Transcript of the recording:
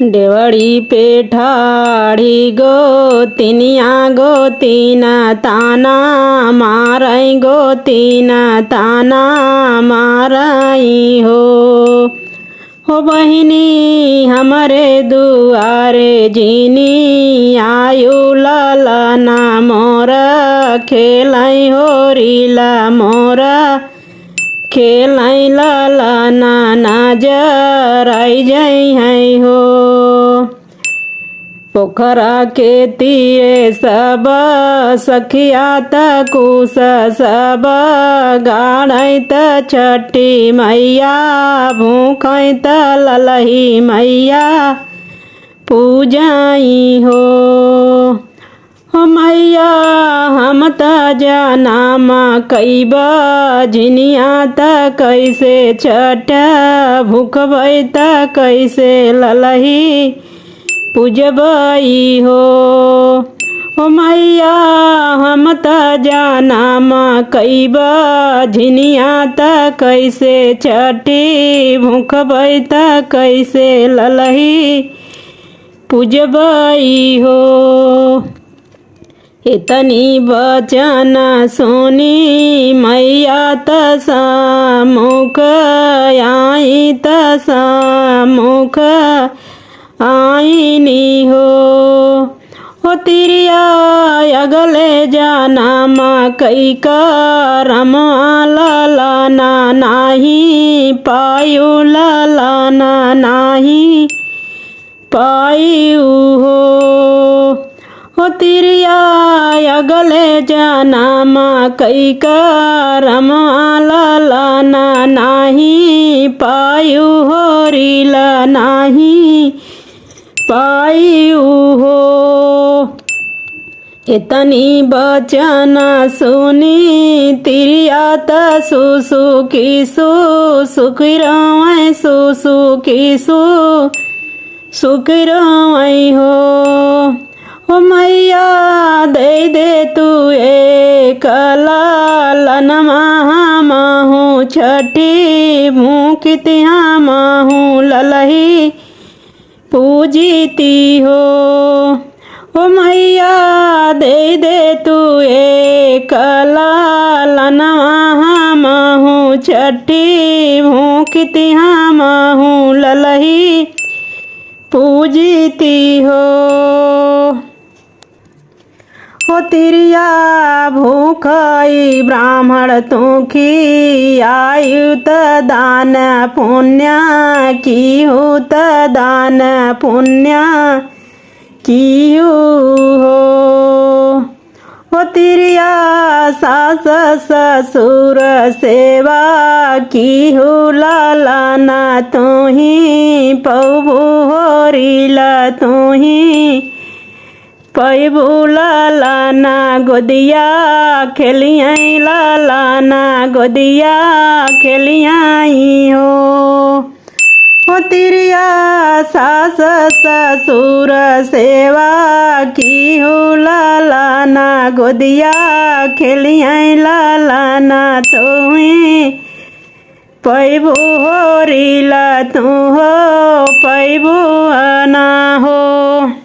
डेवड़ी पे ठाड़ी गोतिनिया गोतीना ताना मारई गोतीना ताना मारई हो बहिनी हमरे दुआरे जीनी आयु ललना मोरा खेलई हो रीला मोरा खेलई ललना नजर आई जई है हो। पोखरा के तीरे सब सखिया कुश सब गाड़ई त छठी मैया भूखई त ललही मैया पूजाई हो मैया हम त जनामा कईब झिनिया त कैसे छठ भूखबई त कैसे ललही पूजबई हो मैया हम त जनामा कईब झिनिया त कैसे छठी भूखबई त कैसे ललही पूजबई हो। इतनी बचन सुनी मैया त सम्मुख आई त सम्मुख आईनी हो तिरिया अगले जनामा कई करम ललना नाही पायु ललना नाही पायु हो तिरिया अगले जनामा कई करम ललना नाही पायु हो रील नाही पायु हो। इतनी बचन सुनी तिरिया त सुसुकी सुखिरवै सुसुकी सुखिरवै हो मैया दे तू एक ललनमा हमहु छठी भूखितिया महु ललही पूजीती हो मैया दे तू एक ललनमा हमहु छठी भूखितिया महु ललही पूजीती हो तिरिया भूखई ब्राह्मण तुखी आयुत दान पुण्य की हुत दान पुण्य की हो तिरिया सास ससुर सेवा की हु ललना तुही पौभु होरीला तुही पैबू ललना गोदिया खेलियाई ललना गोदिया खेलियाई हो तिरिया सास ससुर सेवा की हो ललना गोदिया खेलियाई ललना तुही पैबू होरीला तू हो पैबू ना हो।